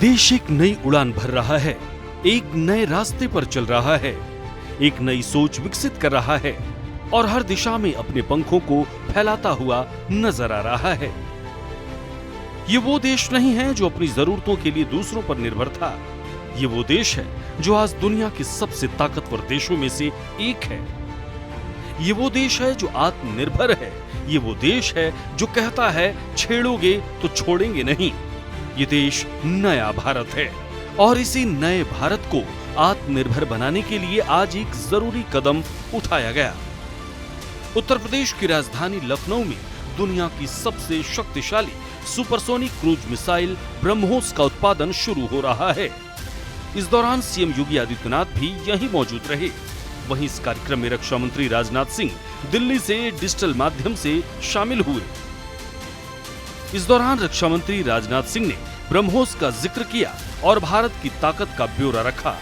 देश एक नई उड़ान भर रहा है, एक नए रास्ते पर चल रहा है, एक नई सोच विकसित कर रहा है और हर दिशा में अपने पंखों को फैलाता हुआ नजर आ रहा है। ये वो देश नहीं है जो अपनी जरूरतों के लिए दूसरों पर निर्भर था। ये वो देश है जो आज दुनिया के सबसे ताकतवर देशों में से एक है। ये वो देश है जो आत्मनिर्भर है। ये वो देश है जो कहता है छेड़ोगे तो छोड़ेंगे नहीं। ये देश नया भारत है और इसी नए भारत को आत्मनिर्भर बनाने के लिए आज एक जरूरी कदम उठाया गया। उत्तर प्रदेश की राजधानी लखनऊ में दुनिया की सबसे शक्तिशाली सुपरसोनिक क्रूज मिसाइल ब्रह्मोस का उत्पादन शुरू हो रहा है। इस दौरान सीएम योगी आदित्यनाथ भी यहीं मौजूद रहे। वहीं इस कार्यक्रम में रक्षा मंत्री राजनाथ सिंह दिल्ली से डिजिटल माध्यम से शामिल हुए। इस दौरान रक्षा मंत्री राजनाथ सिंह ने ब्रह्मोस का जिक्र किया और भारत की ताकत का ब्यौरा रखा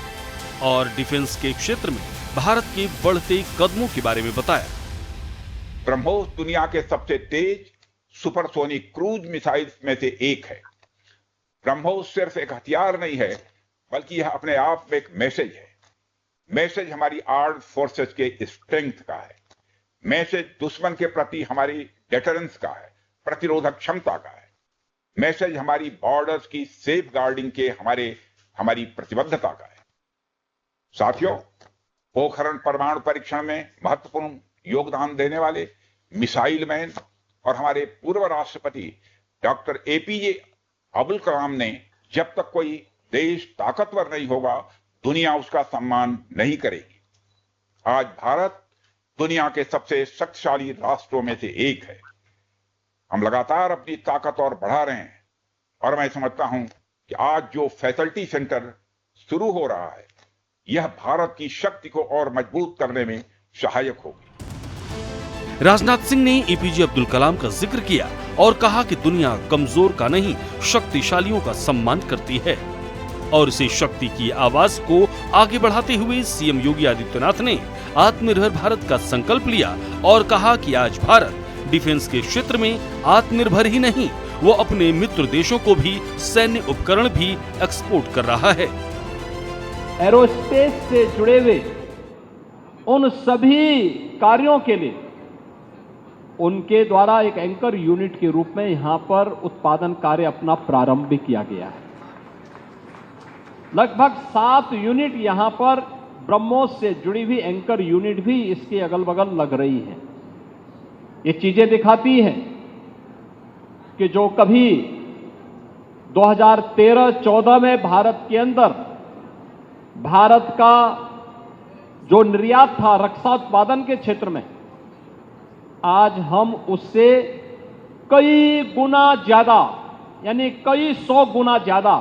और डिफेंस के क्षेत्र में भारत के बढ़ते कदमों के बारे में बताया। ब्रह्मोस दुनिया के सबसे तेज सुपरसोनिक क्रूज मिसाइल्स में से एक है। ब्रह्मोस सिर्फ एक हथियार नहीं है, बल्कि यह अपने आप में एक मैसेज है। मैसेज हमारी आर्म्ड फोर्सेस के स्ट्रेंथ का है। मैसेज दुश्मन के प्रति हमारी डेटरेंस का है, प्रतिरोधक क्षमता का है। मैसेज हमारी बॉर्डर्स की सेफ गार्डिंग के हमारी प्रतिबद्धता का है। साथियों, पोखरण परमाणु परीक्षण में महत्वपूर्ण योगदान देने वाले मिसाइल मैन और हमारे पूर्व राष्ट्रपति डॉक्टर एपीजे अब्दुल कलाम ने जब तक कोई देश ताकतवर नहीं होगा, दुनिया उसका सम्मान नहीं करेगी। आज भारत दुनिया के सबसे शक्तिशाली राष्ट्रों में से एक है। हम लगातार अपनी ताकत और बढ़ा रहे हैं और मैं समझता हूं कि आज जो फैसिलिटी सेंटर शुरू हो रहा है, यह भारत की शक्ति को और मजबूत करने में सहायक होगी। राजनाथ सिंह ने एपीजे अब्दुल कलाम का जिक्र किया और कहा कि दुनिया कमजोर का नहीं, शक्तिशालियों का सम्मान करती है और इसी शक्ति की आवाज को आगे बढ़ाते हुए सीएम योगी आदित्यनाथ ने आत्मनिर्भर भारत का संकल्प लिया और कहा कि आज भारत डिफेंस के क्षेत्र में आत्मनिर्भर ही नहीं, वो अपने मित्र देशों को भी सैन्य उपकरण भी एक्सपोर्ट कर रहा है। एरोस्पेस से जुड़े हुए उन सभी कार्यों के लिए उनके द्वारा एक एंकर यूनिट के रूप में यहां पर उत्पादन कार्य अपना प्रारंभ भी किया गया है। लगभग 7 यूनिट यहां पर ब्रह्मोस से जुड़ी हुई एंकर यूनिट भी इसके अगल बगल लग रही है। ये चीजें दिखाती हैं कि जो कभी 2013-14 में भारत के अंदर भारत का जो निर्यात था रक्षा उत्पादन के क्षेत्र में, आज हम उससे कई गुना ज्यादा यानी कई 100 गुना ज्यादा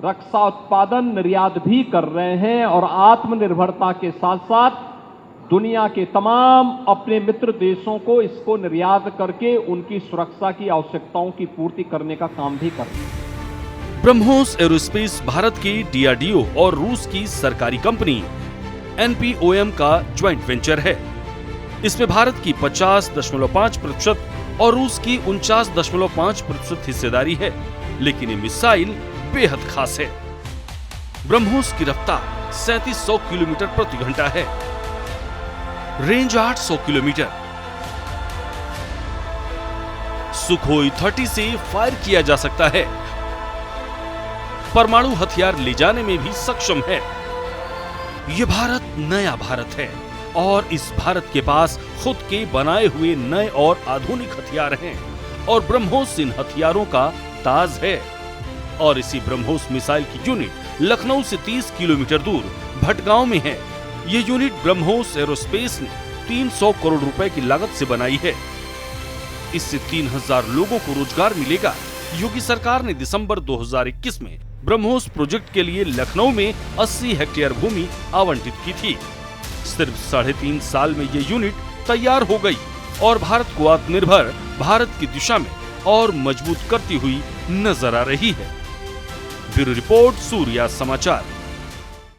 रक्षा उत्पादन निर्यात भी कर रहे हैं और आत्मनिर्भरता के साथ साथ दुनिया के तमाम अपने मित्र देशों को इसको निर्यात करके उनकी सुरक्षा की आवश्यकताओं की पूर्ति करने का काम भी कर रहे हैं। ब्रह्मोस एरोस्पेस भारत की डीआरडीओ और रूस की सरकारी कंपनी एनपीओएम का ज्वाइंट वेंचर है। इसमें भारत की 50.5% और रूस की 49.5% हिस्सेदारी है, लेकिन ये मिसाइल बेहद खास है। ब्रह्मोस की रफ्तार 3700 किलोमीटर प्रति घंटा है, रेंज 800 किलोमीटर। सुखोई 30 से फायर किया जा सकता है, परमाणु हथियार ले जाने में भी सक्षम है। यह भारत नया भारत है और इस भारत के पास खुद के बनाए हुए नए और आधुनिक हथियार हैं और ब्रह्मोस इन हथियारों का ताज है। और इसी ब्रह्मोस मिसाइल की यूनिट लखनऊ से 30 किलोमीटर दूर भटगांव में है। ये यूनिट ब्रह्मोस एरोस्पेस ने 300 करोड़ रुपए की लागत से बनाई है। इससे 3000 लोगों को रोजगार मिलेगा। योगी सरकार ने दिसंबर 2021 में ब्रह्मोस प्रोजेक्ट के लिए लखनऊ में 80 हेक्टेयर भूमि आवंटित की थी। सिर्फ 3.5 साल में ये यूनिट तैयार हो गई और भारत को आत्मनिर्भर भारत की दिशा में और मजबूत करती हुई नजर आ रही है। ब्यूरो रिपोर्ट, सूर्या समाचार।